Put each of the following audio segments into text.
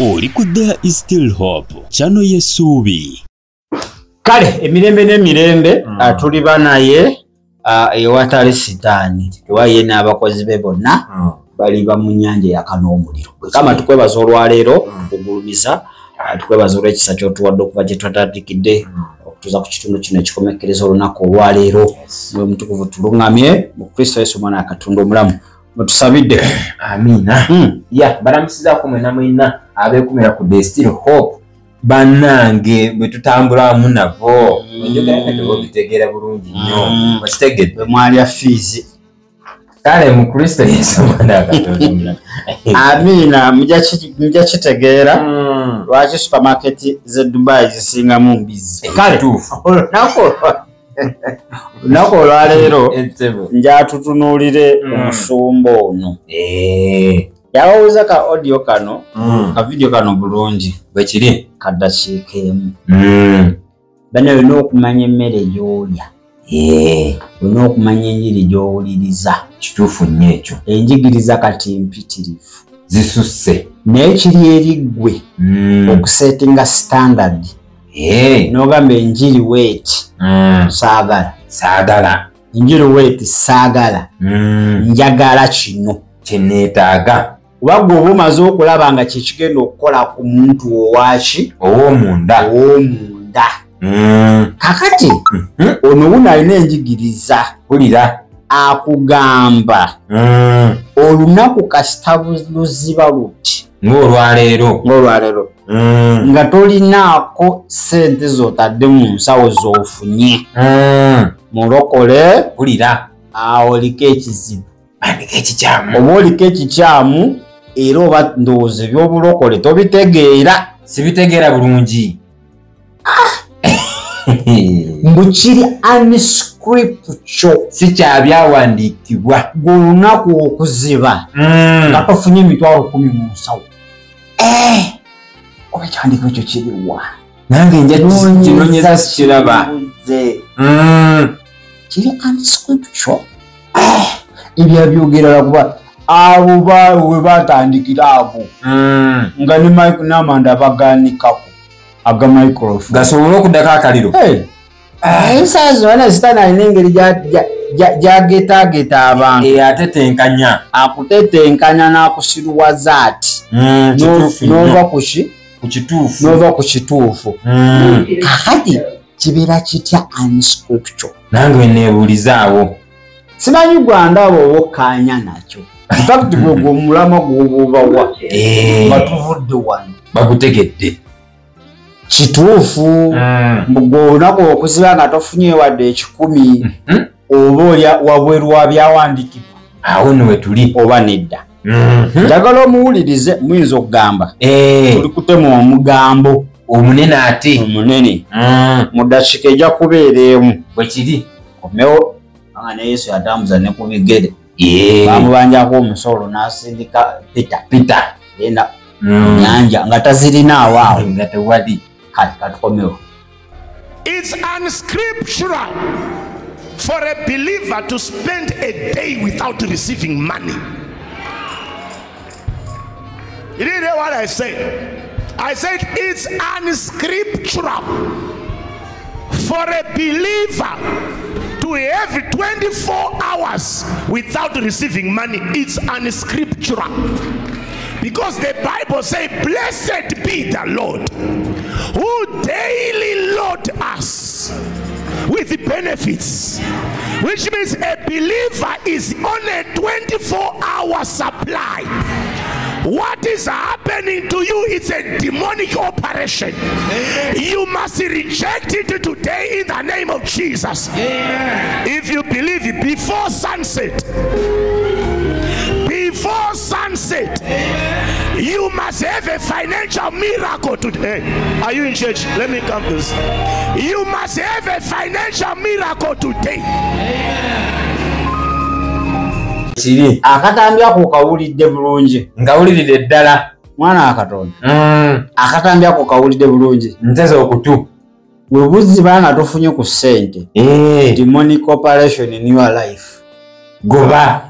Oli ku There Is Still Hope channel y'essuubi. Kale emirembe n'emirembe tuli banaye ewatali sitaani tewaye n'abakozi be bonna bali ba mu nnyanja yakana omuliro. Kama tukwebaza olwaleero okugulumiza tukwebaza olw'ekisa ky'otuwadde okuba gye twatandikidde okutuuza ku kitundu kino ekikomekereza olunaku olwaleero mwe mutukuvu tuluŋŋamye mu Kristo Yesu omwana wa Katonda omulamu mutusabidde. Amiina. Ya balamusizaako mwena mwena abeekumira ku The Still Hope bannange bwe tutambulamu nabo bitegeera bulungi nnyo bakitegedde mwalya fiizi. kale mu Kristo Yesu omwana wa Katonda. Amiina mujja kitegeera lwaki supermarket ze Dubai zisingamu mbizi. Kale olunaku olwaleero njatutunuulire omusumba ono yawawuza ka audio kano ka video kano bulungi bwe kiri kaddakiika emu. Bano olina okumanya emmere gy'olya, olina okumanya enjiri gy'owuliriza. kituufu nnyo ekyo. Enjigiriza kati mpitirivu zisusse naye kiri eri ggwe okusetinga standard n'ogamba enjiri weeti saagala, enjiri weeti saagala, njagala kino kyeneetaaga. kuba gwe oba omaze okulaba nga kyekigenda okukola ku muntu owaki ow'omunda. Kakati ono wuno alina enjigiriza hulira akugamba olunaku kasita luziba luti ng'olwaleero nga tolinaako sente z'otadde mu nsawo z'ofunye mulokole hulira oliko ekizibu andika ekikyamu oba oliko ekikyamu era oba ndowooza eby'obulokole tobitegeera. sibitegeera bulungi. Mbukiri unscripture si kyabyawandiikibwa gw'olunaku okuziba nga tofunye emitwalo 10 mu nsawo. Oba ekiwandiiko ekyo kiriwa? nange nja kinoonyeza sikiraba. Kiri unscripture ebyabyogera kuba abo baawe we batandikira abo nga ne Mike n'Amanda baganikako aga microphone gasobole okuddako akaliro. Ensaa zonna sitaani alina engeri gy'ageetaageta abantu atetenkanya akutetenkanya n'akusiruwaza ati n'ova ku kituufu. n'ova ku kituufu. Kakati kibeera kitya unscripture? nange weneebuulizaawo. Simanyi gwandaba oba okkaanya nakyo. In fact gwe omulama gw'obawa nga tuvudde wano bagutegedde kituufu gwe olunaku okuziba nga tofunye wadde 10 oba wabweru wa byawandiikibwa. awo nno we tuli oba nedda. Njagala omuwulirize muyinza okugamba tuli kutema omugambo omunene ate omunene mu ddakiika ejja kubeera emu. bwe kiri omewo anga ne Yesu yatambuza ne ku bigere bamubanjako omusolo n'asindika Peter enda nyanja nga tazirinaawo awo nga tewali. katukomewo. It's unscriptural for a believer to spend a day without receiving money. You didn't hear what I said? I said it's unscriptural for a believer to have 24 hours without receiving money. It's unscriptural. Because the Bible says, blessed be the Lord who daily load us with benefits, which means a believer is on a 24-hour supply. What is happening to you? It's a demonic operation. You must reject it today in the name of Jesus. If you believe it, before sunset, you must have a financial miracle today. Are you in church? Let me come to this. You must have a financial miracle today. kiri akatambi ako kawulidde bulungi ngawuliridde ddala mwana wa Katonda. Akatambi ako kawulidde bulungi nteze okutu we buziba nga tofunye ku ssente demonic operation in your life goba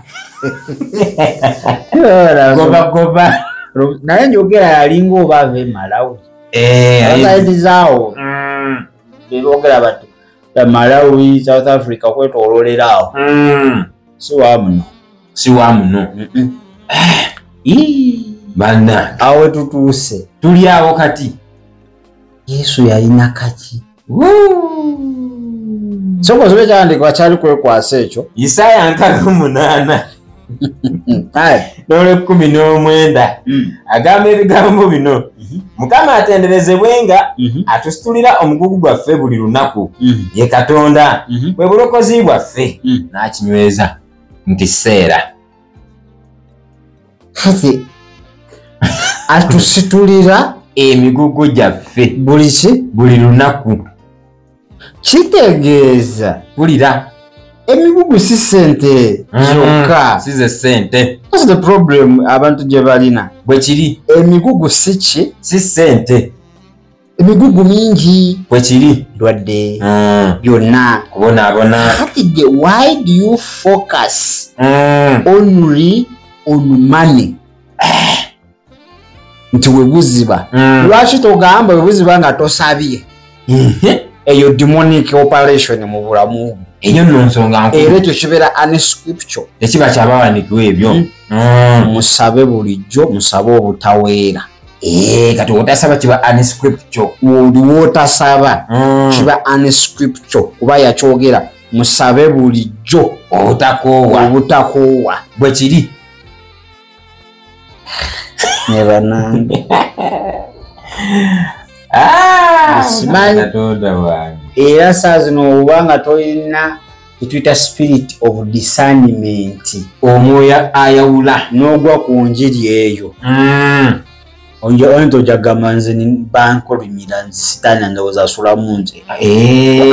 goba naye njogera yalinga oba ava Malawi abasaidi zaawo bebogera bati Malawi South Africa kwetoololera awo si wa muno banna awo tutuuse tuli awo kati Yesu yalina kaki soko zobe kyandikwa kyali kwekwasa ekyo Isaya 8 nole 19 agamba ebigambo bino Mukama atenderezebwenga atusitulira omugugu gwaffe buli lunaku ye Katonda bwe bulokozi bwaffe n'akinyweza mu kiseera kati atusitulira emigugu gyaffe buli lunaku kitegeeza bulira emigugu si sente zokka size sente. What's the problem abantu gye balina bwe kiri emigugu si sente emigugu mingi bwe kiri lwadde byonna kubonaabona. why do you focus only on money nti webuziba lwaki togamba webuziba nga tosabye eyo demonic operation mu bulamu eyo nno nsonga nkulu era ekyo kibeera unscripture tekiba kyabawandiikibwa ebyo musabe bulijjo musabe obutaweera kati otasaba kiba unscripture wotasaba kiba unscripture kuba yakyogera musabe bulijjo obutakoowa bwe kiri nebanange simanyi era saa zino obanga tolina kituyita spirit of discernment omwoyo ayawula n'ogwa ku njiri eyo onto jagamba nze bankolimira nze sitaani ndowooza asulamu nze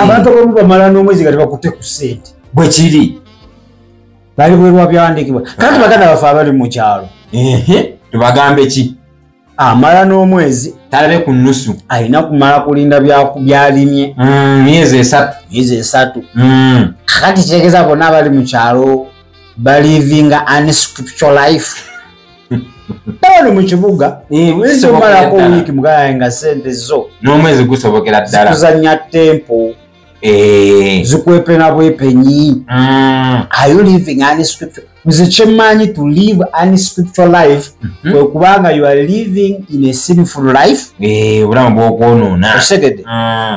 abantu abamu bamala n'omwezi gati bakutte ku ssente bwe kiri bali bwerwa byawandiikibwa kandi baganda bafe abali mu kyalo tubagambe ki amala n'omwezi talabe ku nnusu alina kumala kulinda byalimye myezi 3 kati kitegeeza bonna abali mu kyalo balivinga unscripture life tabano mu kibuga somalako wiiki mugaye nga sente zo n'omwezi gusobokera ddala kuzanya tempo zikwepena bwepenyi are you living unscripture nze kyemmanyi to live unscripture life kwe kubanga you are living in a sinful life obulamu bw'okwonoona osegede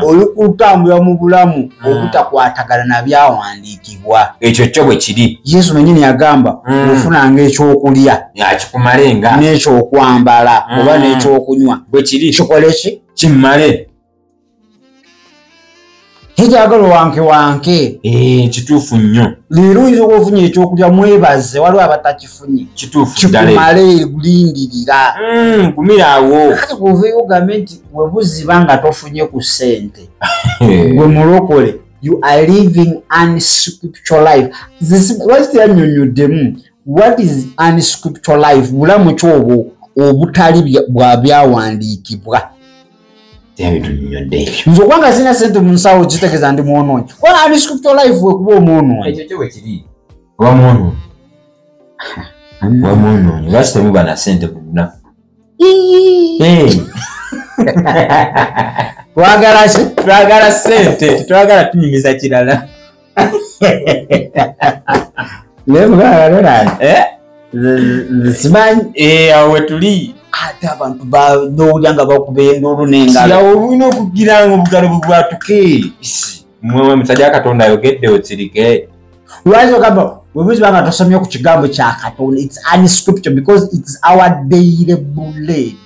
oli kutambula mu bulamu obutakwatagana na byawandiikibwa ekyo kyo bwe kiri Yesu mwennyini yagamba ofunanga ekyokulya yakikumalenga n'ekyokwambala oba n'ekyokunywa bwe kiri kikole ki kimmale hejagalo wanke kituufu nnyo leero oyinza okufunye ekyokulya mwebaze waliwo abatakifunye kituufu ddala kikumale gulindirira gumiraawo kati kuveeyo ogambe nti webuziba nga tofunye ku ssente gwe mulokole you are living unscripture life lwaki teyannyonyoddemu what is unscripture life bulamu kyobwo obutali bwa byawandiikibwa nze okwanga sina sente mu nsawo kitegeeza ndi mwonoonyi kubanga unscripture life wekuba omwonoonyi ekyo kyo bwe kiri oba mwonoonyi lwaki temuba na sente ku lunaku twagala ki twagala sente twagala tunyumiza kirala simanyi awo wetuli ate abantu banowulya nga bakuba endulu n'engalo yawo olina okugiranga obugalo bwebwatuke mwewe musajja Katonda ayogedde otsirike lwaki ogamba webuziba nga tosomye ku kigambo kya Katonda it's unscripture because it's our daily bread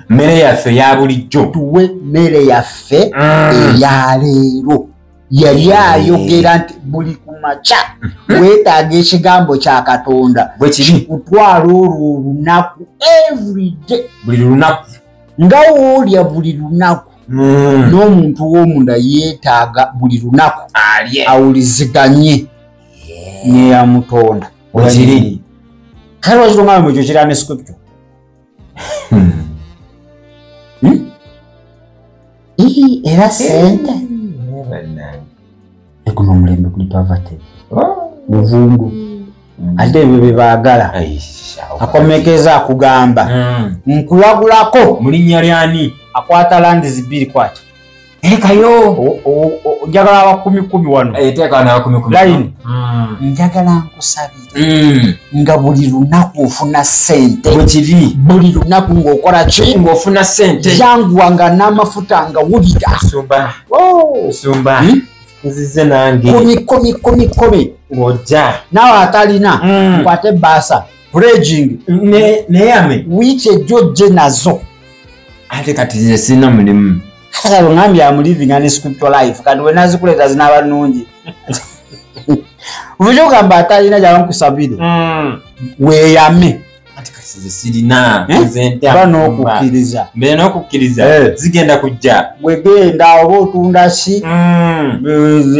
mmere yaffe ya bulijjo tuwe mmere yaffe eyaleero yali ayogera nti buli kumakya weetaaga ekigambo kya Katonda bwe kiri kutwala olwo olunaku everyday buli lunaku nga woolya buli lunaku n'omuntu w'omunda yeetaaga buli lunaku awuliziganye neyamutonda bwe kiri kale lwakitongana mu ekyo kiri unscripture era sente guno omulembe guli pavate muvundu ate ebyo byebaagala akomekeza akugamba nkulagulako mulinnya lyani akwata landizi 2 kwata ekayo njagala aba 10 wano teeka na 10 line njagala nkusabira nga buli lunaku ofuna sente bwekiri buli lunaku ng'okola ki ng'ofuna sente janguwanga n'amafuta nga wulira sumba nzize nange komi ng'ojja naawe atalina nkwate baasa pledging neyame wiiki ejjojje nazo ate kati nze sirina mulimu kale ngambye amuliving and scriptural life kati we nazikuleeta zinaaba nnungi buli ogamba atalina gyabankusabire weeyame ati kati nze sirina ba n'okukkiriza mbere n'okukkiriza zigenda kujja bwegenda oba otunda ki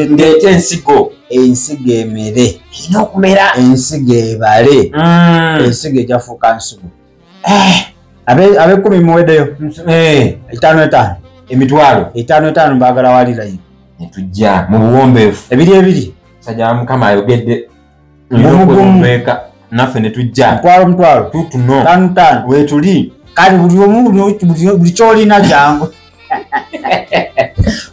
ndeeta ensigo emere erina okumera ensigo ebale ensigo ejafuuka nsigo abe 10 muweddeyo 5 emitwalo 5 mbaagala walirayo netujja mu buwombeefu ebiri sajja wa mukama ayogedde mumugumbeka naffe netujja mutwalo tutuno 5 wetuli kale buli omu buli kyolina jangu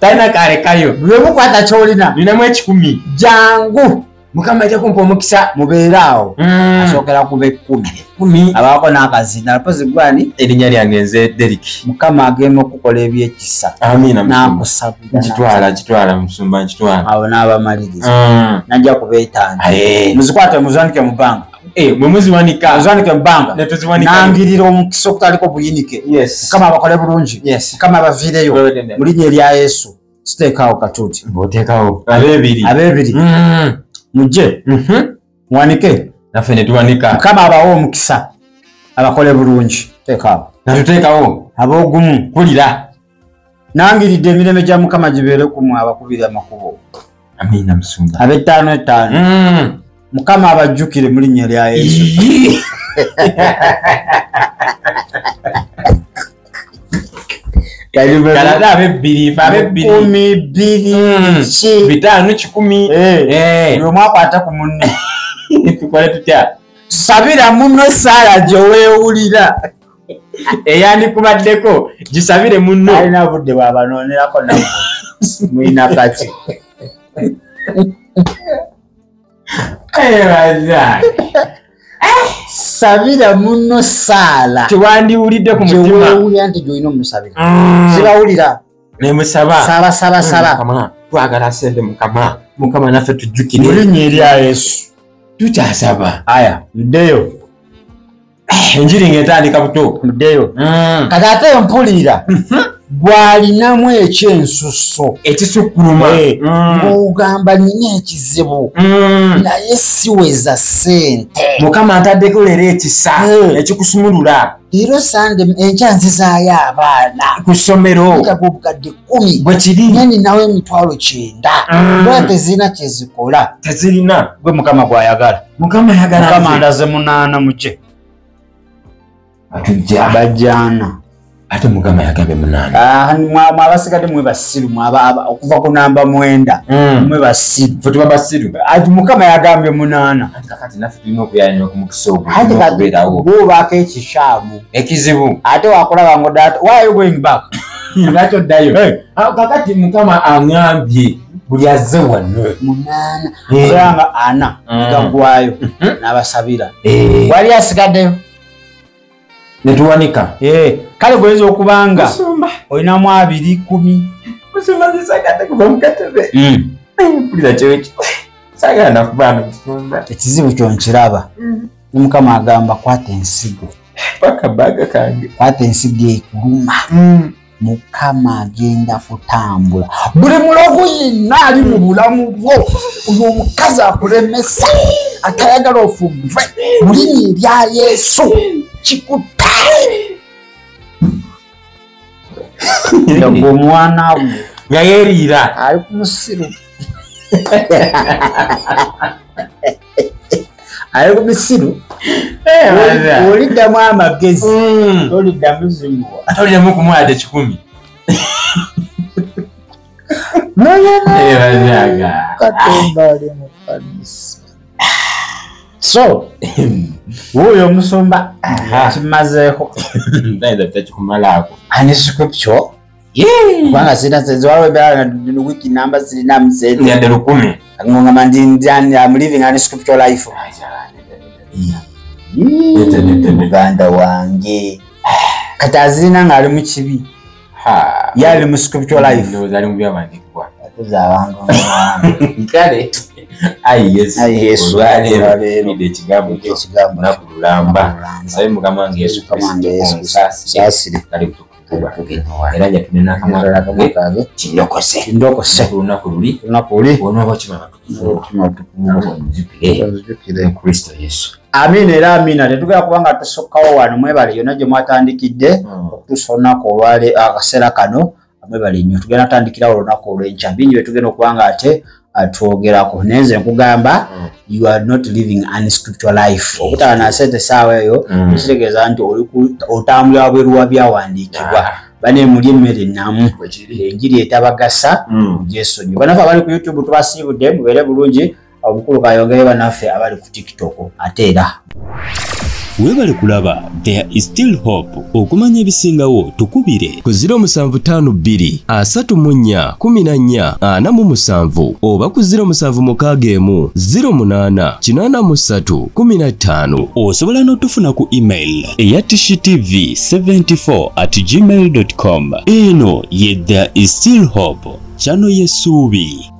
talina kalekayo buli omu kwata kyolina linamu 10 jangu mukama ajja kumpa omukisa mubeere awo asookera kuba 10 abaako n'akazina pozi gwani erinnya lyange nze Deriki mukama agenda okukola ebyekisa amiina nakusabira kitwala musumba nkitwala awo n'abamaliriza najja kubeetanga muzikwate muzwanike mu bbanga mwe muziwanika muzwanike mu bbanga nangirira omukisa okutaliko buyinike mukama abakole bulungi mukama abaviireyo mu linnya erya Yesu siteekaawo katuuti ng'oteekawo abeebiri mujje muwanike naffe ne tuwanika mukama abawo omukisa abakole bulungi teekaawo natuteekawo ab'ogumu kulira nangiridde emirembe gya mukama gibeere kumwe abakubiri amakubo amiina musumba ab'ettaano mukama abajjukire mu linnya lya Yesu kalada abebbiri 10 omu akwate ku munne tukole tutya sabira munno saala gyeweewulira eyandikubaddeko gisabire munno alina budde bw'abanoonerako nabo mulina kati sabira munno saala tewandiwulidde ku mutima gyeweewulira nti gy'olina omusabira zibawulira nemusaba saba twagala sente mukama naffe tujjukire mu linnya erya Yesu tukyasaba aya muddeyo enjiri ng'etandika buto muddeyo kati ate mpulira gwalinamu ekyensusso ekisukkuluma ng'ogamba nina ekizibu naye siweza ssente mukama antaddeko leero ekisa ekikusumulula leero sande enkya nzizaayo abaana ku ssomero obukadde 10 bwe kiri naye ninawo emitwalo 9 bwa tezirina kyezikola tezirina gwe mukama gwayagala mukama mukama ndaze 8 mukye atujja abajjaana ate mukama yagambye 8 mwe abasigadde mwe basiru okuva ku namba 9 mwe basiru fe tuba basiru ati mukama yagambye 8 kakati naffe tulina okuyanyira ku mukisa ogwokubeerawo gwobaako ekishaamu ekizibu ate wakulaba ngo why are you going back lwaki oddayo kakati mukama aŋambye buli azze wano 8 ogamba 4 gaggwayo n'abasabira wali asigaddeyo netuwanika kale gweyinza okubanga olinamu 2 10 musumba zisagate kuva mukatebe mpulira kyeki sagala nakubaana musumba ekizibu kyonkiraba mukama agamba kwata ensigo paka baga kange kwata ensigo ekuluma mukama agenda kutambula buli mulogo yenna ali mu bulamu bwo oyo omukazi akulemesa atayagala ofugwe mu linnya erya Yesu kikutte ngo omwana we nga yeeriira ali ku musiru ali ku misiru oliddamu amagezi toliddamu zimuwa atoliddamu kumwate 10 Katonda ali mu kanisa so wuyo omusumba kimazeeko Ndayiza takikumalaako. ani scripture kubanga sina senze waliwo ebbala wiki namba sirina musenze Yadde 10. ngongama ndi I'm living an scripture life muganda wange kati azirina ng'ali mu kibi yali mu scripture life Ndowooza ali mu byawandiikibwa. atuza abantu Kale Yesu Olwaleero. ekigambo Ekigambo. lunaku lulamba. Nsabe Mukama wange Yesu Kristo saasire kale kutukuba era njatune n'akamwa kange kindokose olunaku luli lunaku luli onoba kimala nzijukire Kristo Yesu. Amina era amina tetugenda kubanga tusokkawo wano mwebale yonna gye mwatandikidde okutuusa olunaku olwale akaseera kano mwebale nnyo tugenda tutandikirawo olunaku olw'enkya bingi bye tugenda okubanga ate atwogerako nenze nkugamba you are not living an scripture life okutaba nasente essaawa eyo ekitegeeza nti otambulira wabweru wa byawandiikibwa bane muli emmere ennamu enjiri etabagasa gyesonyiwa banaffe abali ku YouTube tubasiibudde mubeere bulungi obukulu kayongere banaffe abali ku TikTok ate era Webale kulaba There is Still Hope. Okumanya ebisingawo tukubire ku 0752 34 14 47 oba ku 0761 08 83 15. osobola n'otufuna ku email eya tishitv74@gmail.com. Eno ye There is Still Hope, channel y'essuubi.